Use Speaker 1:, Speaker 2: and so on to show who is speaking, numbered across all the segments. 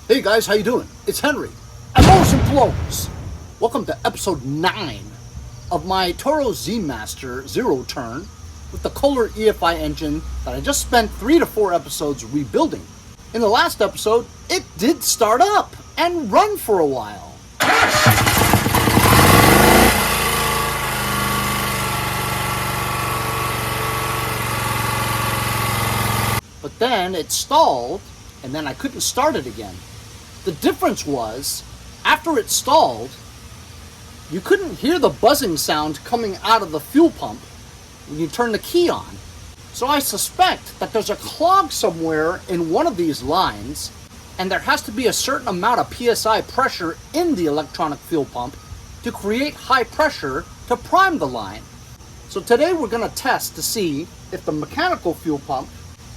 Speaker 1: Hey guys, how you doing? It's Henry at Motors and Flows. Welcome to episode 9 of my Toro Z Master Zero Turn with the Kohler EFI engine that I just spent 3 to 4 episodes rebuilding. In the last episode, it did start up and run for a while. But then it stalled and then I couldn't start it again. The difference was, after it stalled, you couldn't hear the buzzing sound coming out of the fuel pump when you turn the key on. So I suspect that there's a clog somewhere in one of these lines, and there has to be a certain amount of PSI pressure in the electronic fuel pump to create high pressure to prime the line. So today we're going to test to see if the mechanical fuel pump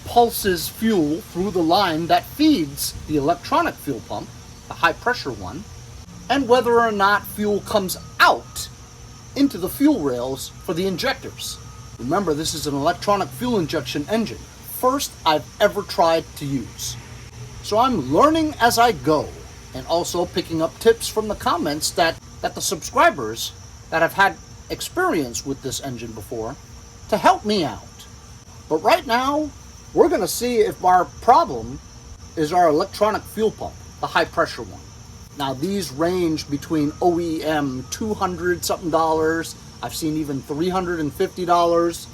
Speaker 1: pulses fuel through the line that feeds the electronic fuel pump, the high pressure one, and whether or not fuel comes out into the fuel rails for the injectors. Remember, this is an electronic fuel injection engine, first I've ever tried to use. So I'm learning as I go, and also picking up tips from the comments that the subscribers that have had experience with this engine before to help me out. But right now, we're going to see if our problem is our electronic fuel pump, the high pressure one. Now these range between OEM $200 something, I've seen even $350,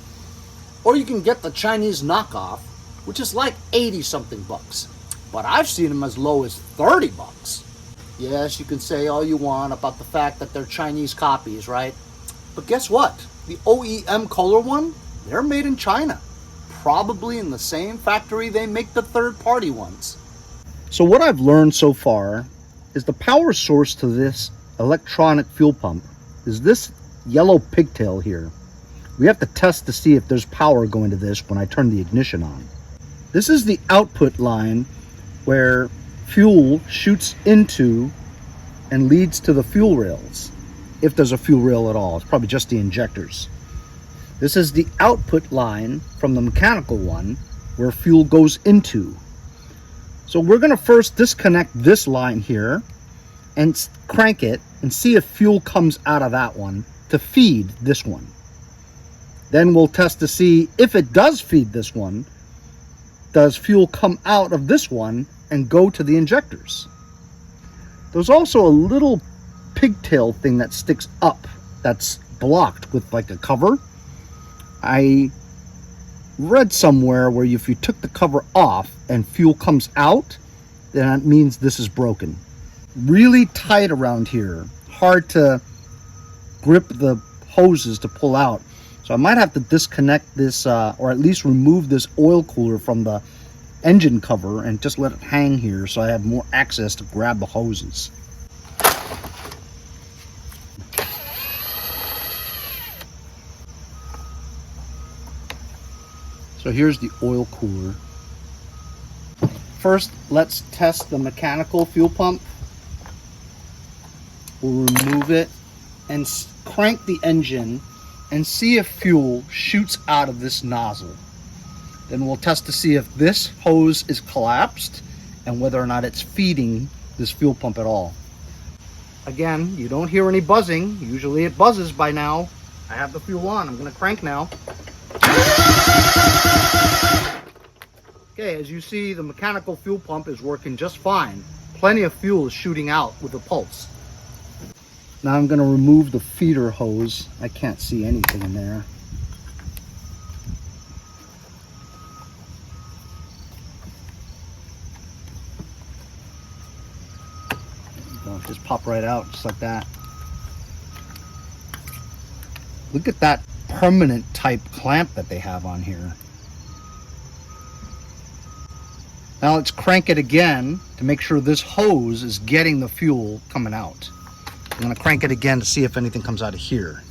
Speaker 1: or you can get the Chinese knockoff, which is like 80 something bucks. But I've seen them as low as 30 bucks. Yes, you can say all you want about the fact that they're Chinese copies, right? But guess what? The OEM Kohler one, they're made in China. Probably in the same factory they make the third-party ones. So what I've learned so far is the power source to this electronic fuel pump is this yellow pigtail here. We have to test to see if there's power going to this when I turn the ignition on. This is the output line where fuel shoots into and leads to the fuel rails. If there's a fuel rail at all, it's probably just the injectors. This is the output line from the mechanical one where fuel goes into. So we're going to first disconnect this line here and crank it and see if fuel comes out of that one to feed this one. Then we'll test to see if it does feed this one, does fuel come out of this one and go to the injectors. There's also a little pigtail thing that sticks up that's blocked with like a cover. I read somewhere where if you took the cover off and fuel comes out, then that means this is broken. Really tight around here. Hard to grip the hoses to pull out. So I might have to disconnect this, or at least remove this oil cooler from the engine cover and just let it hang here so I have more access to grab the hoses. So here's the oil cooler. First, let's test the mechanical fuel pump. We'll remove it and crank the engine and see if fuel shoots out of this nozzle. Then we'll test to see if this hose is collapsed and whether or not it's feeding this fuel pump at all. Again, you don't hear any buzzing. Usually it buzzes by now. I have the fuel on. I'm going to crank now. Okay, as you see, the mechanical fuel pump is working just fine. Plenty of fuel is shooting out with a pulse. Now I'm going to remove the feeder hose. I can't see anything in there. Just pop right out, just like that. Look at that permanent type clamp that they have on here. Now let's crank it again to make sure this hose is getting the fuel coming out. I'm going to crank it again to see if anything comes out of here.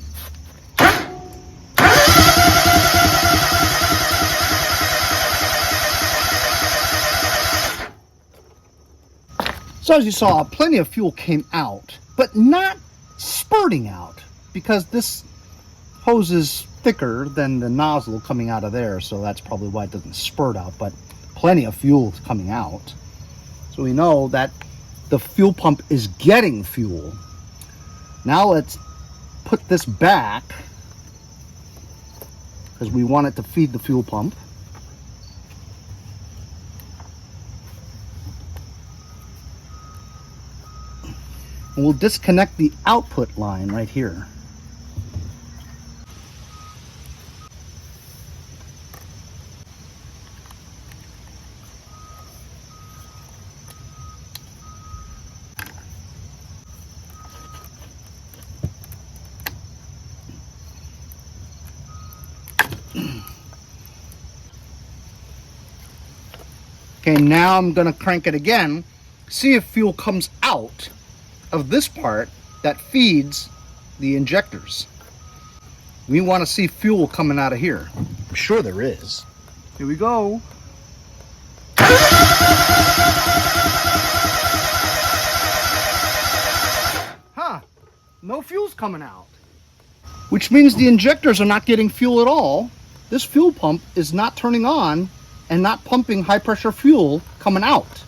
Speaker 1: So as you saw, plenty of fuel came out, but not spurting out because this hose is thicker than the nozzle coming out of there, so that's probably why it doesn't spurt out, but plenty of fuel coming out. So we know that the fuel pump is getting fuel. Now let's put this back, because we want it to feed the fuel pump. And we'll disconnect the output line right here. Okay, now I'm going to crank it again, see if fuel comes out of this part that feeds the injectors. We want to see fuel coming out of here. I'm sure there is. Here we go. Huh, no fuel's coming out. Which means the injectors are not getting fuel at all. This fuel pump is not turning on and not pumping high pressure fuel coming out.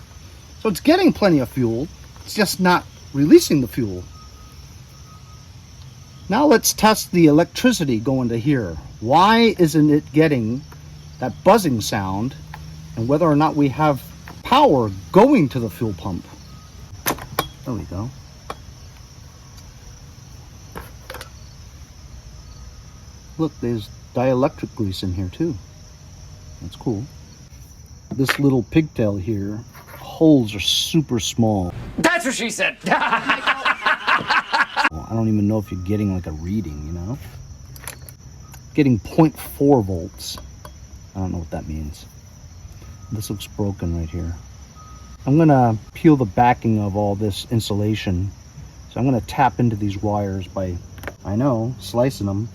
Speaker 1: So it's getting plenty of fuel, it's just not releasing the fuel. Now let's test the electricity going to here. Why isn't it getting that buzzing sound, and whether or not we have power going to the fuel pump. There we go. Look, there's dielectric grease in here too. That's cool. This little pigtail here, holes are super small.
Speaker 2: That's what she said.
Speaker 1: I don't even know if you're getting like a reading, you know? Getting 0.4 volts. I don't know what that means. This looks broken right here. I'm gonna peel the backing of all this insulation. So I'm gonna tap into these wires by, I know, slicing them.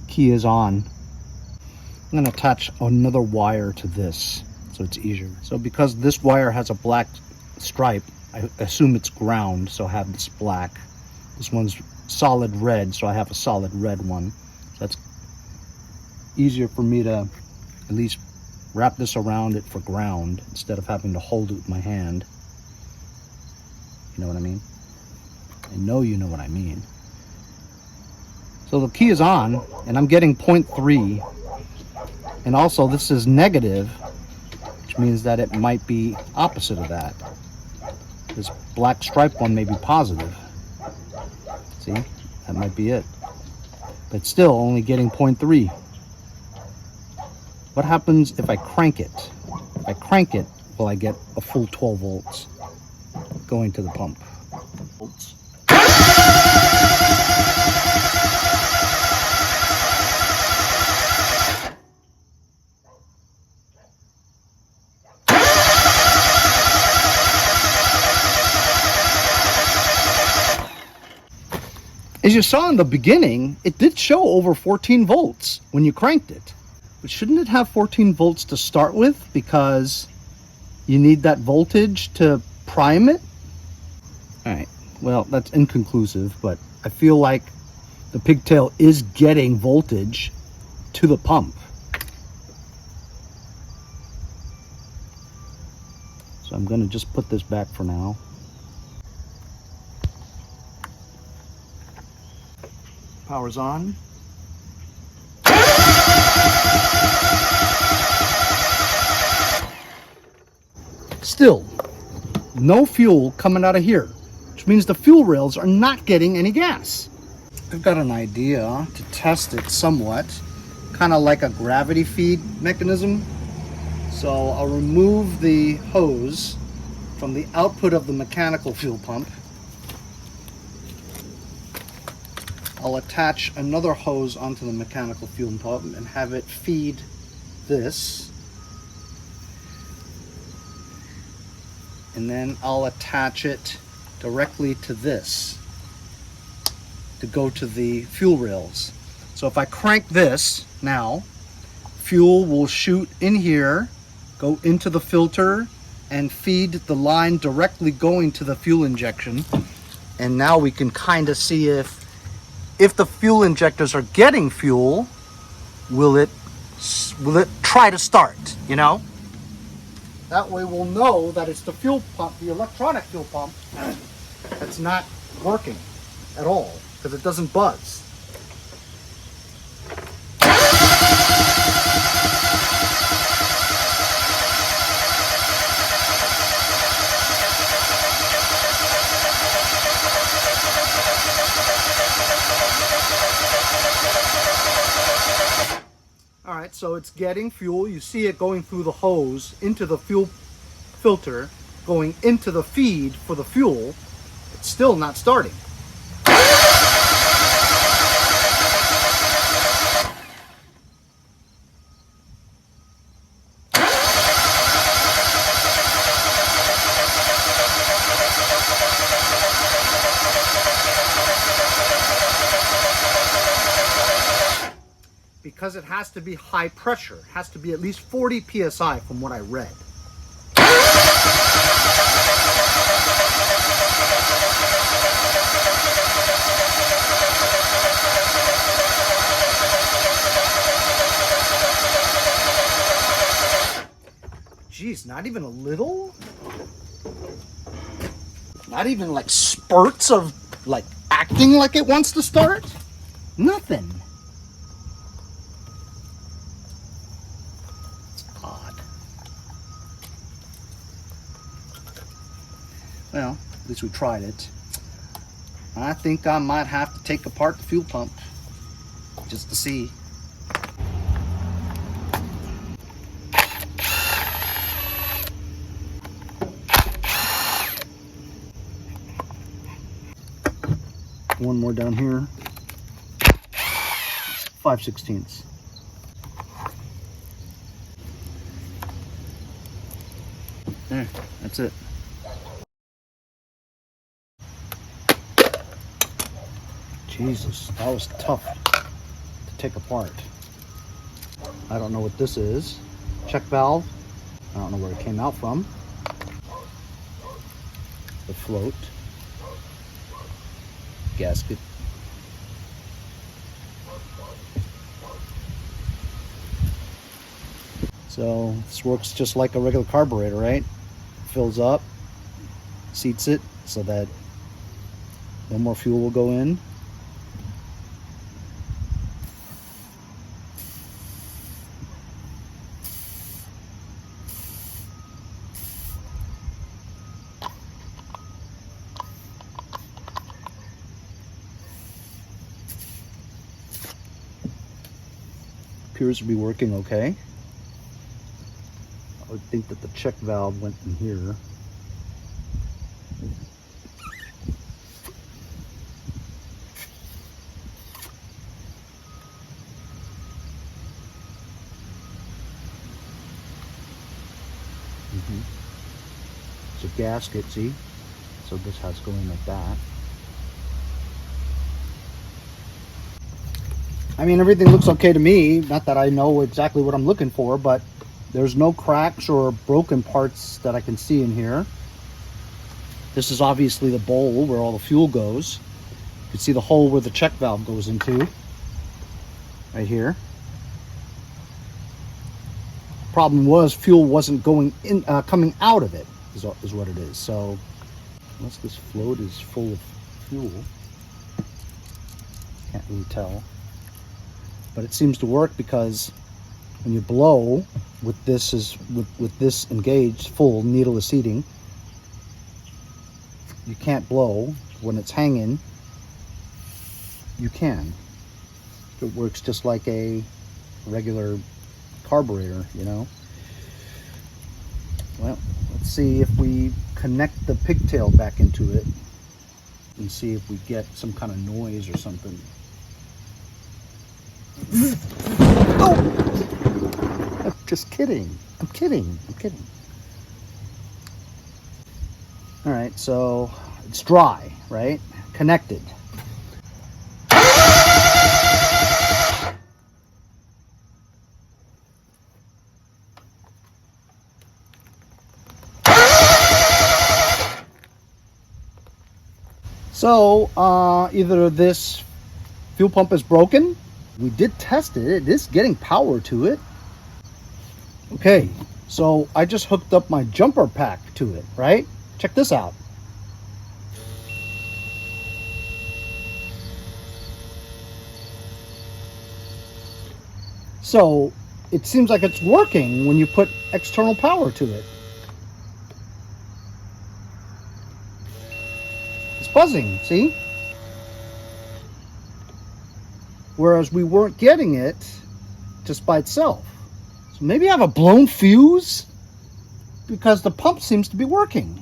Speaker 1: Key is on. I'm going to attach another wire to this so it's easier. So because this wire has a black stripe, I assume it's ground, so I have this black. This one's solid red, so I have a solid red one. So that's easier for me to at least wrap this around it for ground instead of having to hold it with my hand. You know what I mean? I know you know what I mean. So the key is on, and I'm getting 0.3. And also this is negative, which means that it might be opposite of that. This black stripe one may be positive. See, that might be it. But still only getting 0.3. What happens if I crank it? If I crank it, will I get a full 12 volts going to the pump? Volts. As you saw in the beginning, it did show over 14 volts when you cranked it. But shouldn't it have 14 volts to start with because you need that voltage to prime it? Alright, well, that's inconclusive, but I feel like the pigtail is getting voltage to the pump. So I'm going to just put this back for now. Power's on. Still, no fuel coming out of here, which means the fuel rails are not getting any gas. I've got an idea to test it somewhat, kind of like a gravity feed mechanism. So I'll remove the hose from the output of the mechanical fuel pump. I'll attach another hose onto the mechanical fuel pump and have it feed this. And then I'll attach it directly to this to go to the fuel rails. So if I crank this now, fuel will shoot in here, go into the filter, and feed the line directly going to the fuel injection. And now we can kind of see if the fuel injectors are getting fuel, will it try to start, you know? That way we'll know that it's the fuel pump, the electronic fuel pump, that's not working at all, because it doesn't buzz. All right, so it's getting fuel. You see it going through the hose into the fuel filter, going into the feed for the fuel. It's still not starting. Because it has to be high pressure, it has to be at least 40 psi from what I read. Geez, not even a little? Not even like spurts of like acting like it wants to start? Nothing. Odd. Well, at least we tried it. I think I might have to take apart the fuel pump just to see. One more down here. 5/16. There, that's it. Jesus, that was tough to take apart. I don't know what this is. Check valve. I don't know where it came out from. The float. Gasket. So this works just like a regular carburetor, right? Fills up, seats it so that no more fuel will go in. Appears to be working okay. I would think that the check valve went in here. It's a gasket, see? So this has to go in like that. I mean, everything looks okay to me. Not that I know exactly what I'm looking for, but there's no cracks or broken parts that I can see in here. This is obviously the bowl where all the fuel goes. You can see the hole where the check valve goes into, right here. Problem was fuel wasn't going in, coming out of it, is what it is. So unless this float is full of fuel, can't really tell. But it seems to work because when you blow with this engaged full needleless heating, you can't blow. When it's hanging, you can. It works just like a regular carburetor, you know. Well, let's see if we connect the pigtail back into it and see if we get some kind of noise or something. Oh! I'm just kidding. I'm kidding. All right, so it's dry, right? Connected. So either this fuel pump is broken. We did test it. It is getting power to it. Okay, so I just hooked up my jumper pack to it, right? Check this out. So it seems like it's working when you put external power to it. It's buzzing, see? Whereas we weren't getting it just by itself. So maybe I have a blown fuse because the pump seems to be working.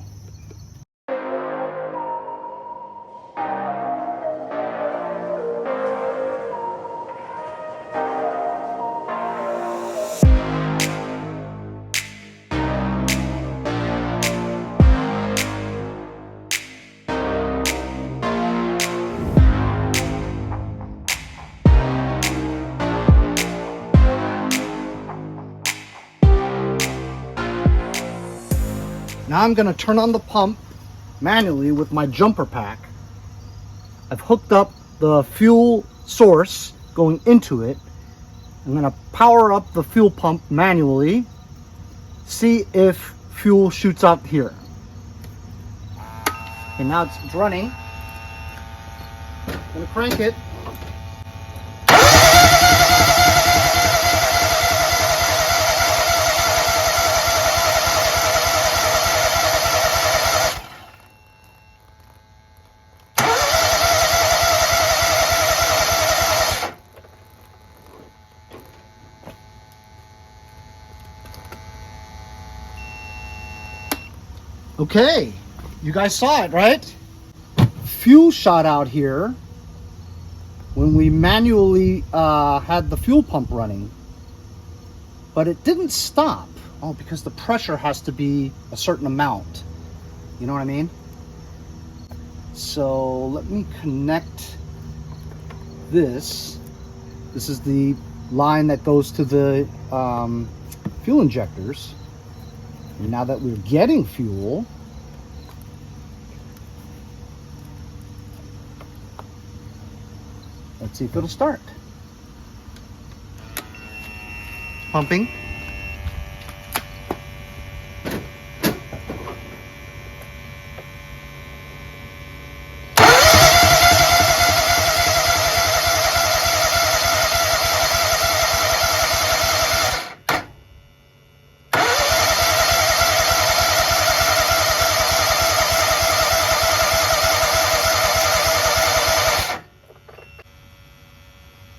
Speaker 1: Now I'm going to turn on the pump manually with my jumper pack. I've hooked up the fuel source going into it. I'm going to power up the fuel pump manually, see if fuel shoots out here. Okay, now it's running. I'm going to crank it. Okay, you guys saw it, right? Fuel shot out here when we manually had the fuel pump running, but it didn't stop. Oh, because the pressure has to be a certain amount. You know what I mean? So let me connect this. This is the line that goes to the fuel injectors. And now that we're getting fuel, let's see if it'll start. Pumping.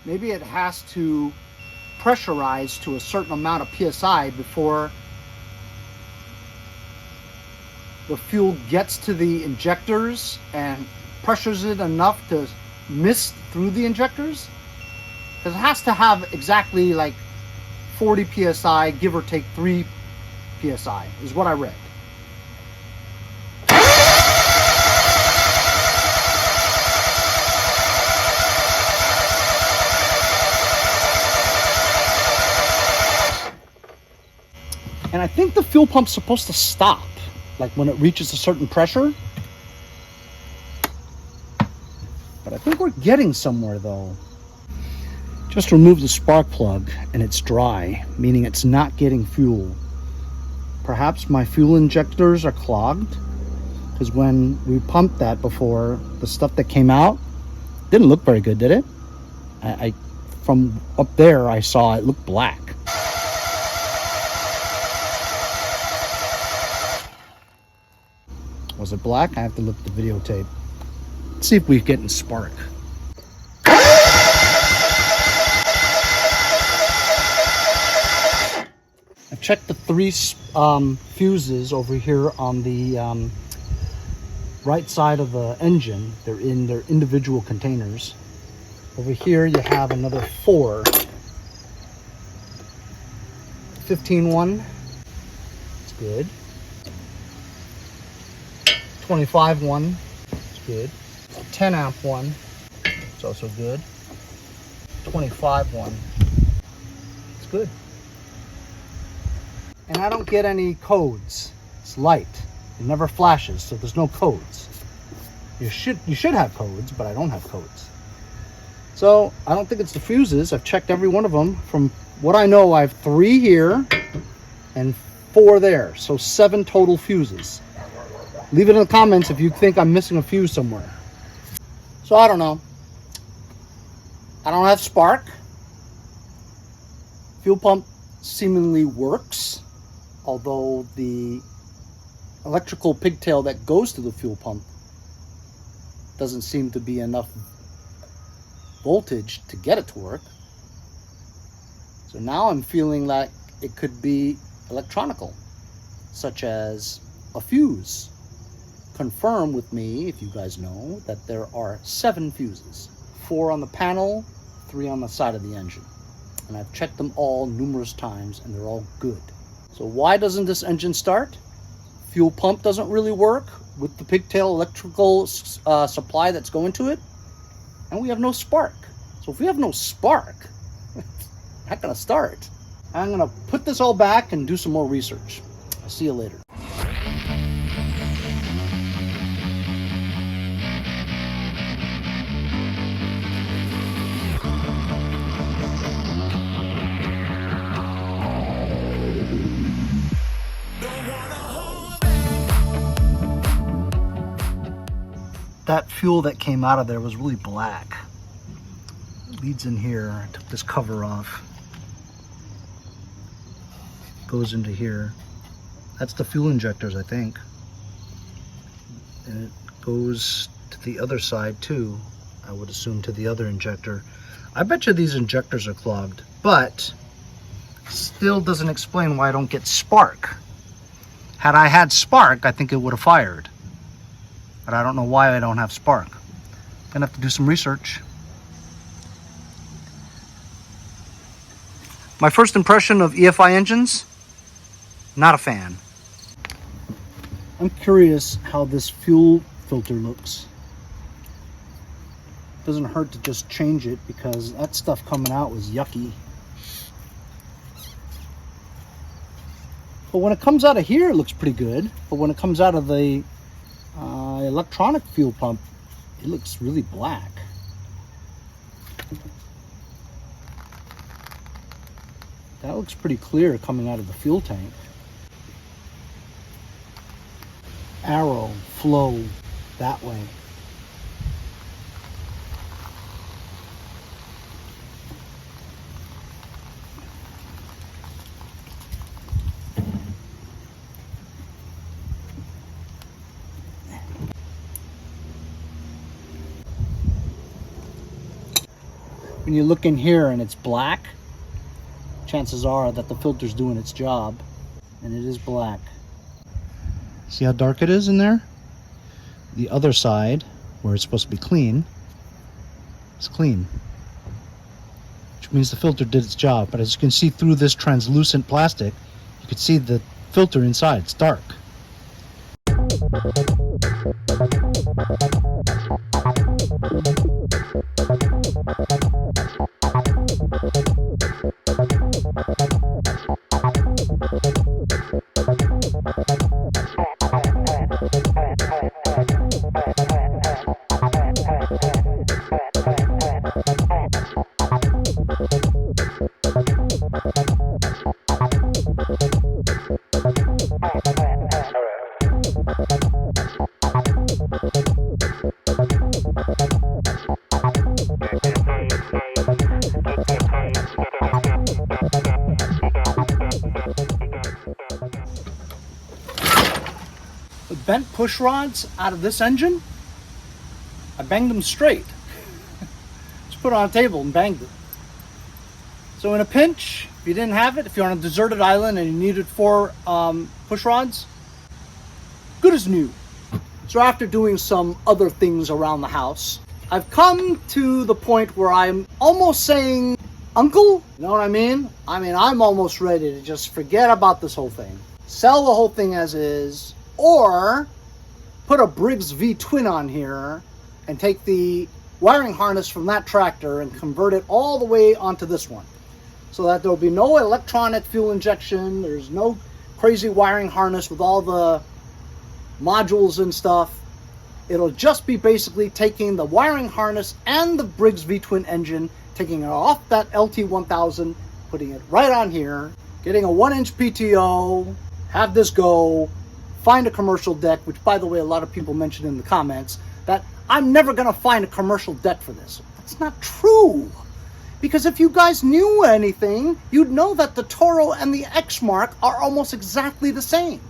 Speaker 1: Maybe it has to pressurize to a certain amount of PSI before the fuel gets to the injectors and pressures it enough to mist through the injectors. Because it has to have exactly like 40 PSI, give or take 3 PSI, is what I read. And I think the fuel pump's supposed to stop, like when it reaches a certain pressure. But I think we're getting somewhere though. Just remove the spark plug and it's dry, meaning it's not getting fuel. Perhaps my fuel injectors are clogged, because when we pumped that before, the stuff that came out didn't look very good, did it? I from up there I saw it looked black. Was it black? I have to look at the videotape. Let's see if we get in spark. I've checked the 3 fuses over here on the right side of the engine. They're in their individual containers. Over here you have another 4. 15 one. It's good. 25 one. It's good. 10 amp one. It's also good. 25 one. It's good. And I don't get any codes. It's light. It never flashes, so there's no codes. You should have codes, but I don't have codes. So I don't think it's the fuses. I've checked every one of them. From what I know, I have 3 here and 4 there. So 7 total fuses. Leave it in the comments if you think I'm missing a fuse somewhere. So I don't know. I don't have spark. Fuel pump seemingly works, although the electrical pigtail that goes to the fuel pump doesn't seem to be enough voltage to get it to work. So now I'm feeling like it could be electronical, such as a fuse. Confirm with me, if you guys know, that there are 7 fuses. 4 on the panel, 3 on the side of the engine. And I've checked them all numerous times and they're all good. So why doesn't this engine start? Fuel pump doesn't really work with the pigtail electrical supply that's going to it. And we have no spark. So if we have no spark, it's not gonna start. I'm gonna put this all back and do some more research. I'll see you later. That fuel that came out of there was really black. It leads in here. I took this cover off. Goes into here. That's the fuel injectors, I think. And it goes to the other side too. I would assume to the other injector. I bet you these injectors are clogged, but still doesn't explain why I don't get spark. Had I had spark, I think it would have fired. But I don't know why I don't have spark. Gonna have to do some research. My first impression of EFI engines, not a fan. I'm curious how this fuel filter looks. Doesn't hurt to just change it because that stuff coming out was yucky. But when it comes out of here, it looks pretty good. But when it comes out of the electronic fuel pump, it looks really black. That looks pretty clear coming out of the fuel tank. Arrow, flow, that way. When you look in here and it's black, chances are that the filter's doing its job, and it is black. See how dark it is in there? The other side, where it's supposed to be clean, is clean. Which means the filter did its job, but as you can see through this translucent plastic, you can see the filter inside, it's dark. The bent push rods out of this engine, I banged them straight. Just put it on a table and banged it. So in a pinch, if you didn't have it, if you're on a deserted island and you needed 4 push rods, good as new. So after doing some other things around the house, I've come to the point where I'm almost saying, uncle, you know what I mean? I'm almost ready to just forget about this whole thing. Sell the whole thing as is, or put a Briggs V-twin on here and take the wiring harness from that tractor and convert it all the way onto this one. So that there'll be no electronic fuel injection, there's no crazy wiring harness with all the modules and stuff. It'll just be basically taking the wiring harness and the Briggs V-twin engine, taking it off that LT1000, putting it right on here, getting a 1-inch PTO, have this go, find a commercial deck, which by the way, a lot of people mentioned in the comments that I'm never gonna find a commercial deck for this. That's not true. Because if you guys knew anything, you'd know that the Toro and the Exmark are almost exactly the same.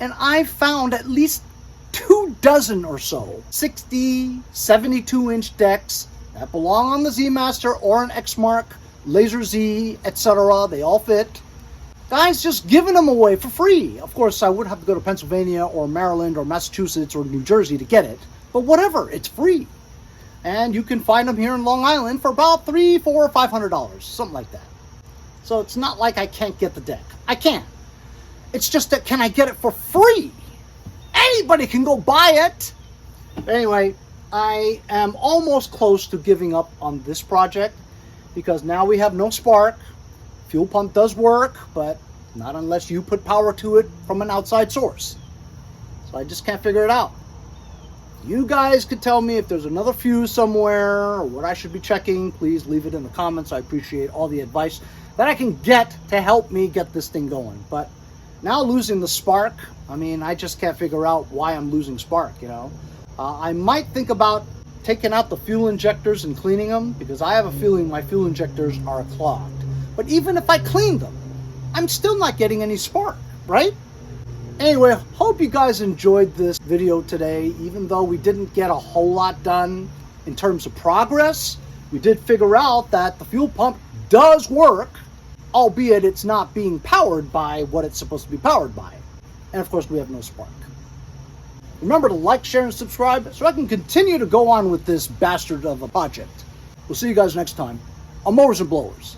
Speaker 1: And I found at least 24 or so 60, 72-inch decks that belong on the Z Master or an Exmark, Laser Z, etc. They all fit. Guys just giving them away for free. Of course, I would have to go to Pennsylvania or Maryland or Massachusetts or New Jersey to get it. But whatever, it's free. And you can find them here in Long Island for about $300, $400, $500, something like that. So it's not like I can't get the deck. I can. It's just that, can I get it for free? Anybody can go buy it. But anyway, I am almost close to giving up on this project because now we have no spark. Fuel pump does work, but not unless you put power to it from an outside source. So I just can't figure it out. You guys could tell me if there's another fuse somewhere or what I should be checking. Please leave it in the comments. I appreciate all the advice that I can get to help me get this thing going. But now losing the spark, I mean, I just can't figure out why I'm losing spark, you know. I might think about taking out the fuel injectors and cleaning them because I have a feeling my fuel injectors are clogged. But even if I clean them, I'm still not getting any spark, right? Anyway, hope you guys enjoyed this video today. Even though we didn't get a whole lot done in terms of progress, we did figure out that the fuel pump does work, albeit it's not being powered by what it's supposed to be powered by. And of course, we have no spark. Remember to like, share, and subscribe so I can continue to go on with this bastard of a project. We'll see you guys next time on Mowers and Blowers.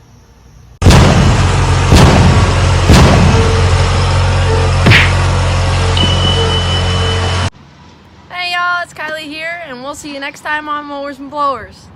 Speaker 2: Hey y'all, it's Kylie here, and we'll see you next time on Mowers and Blowers.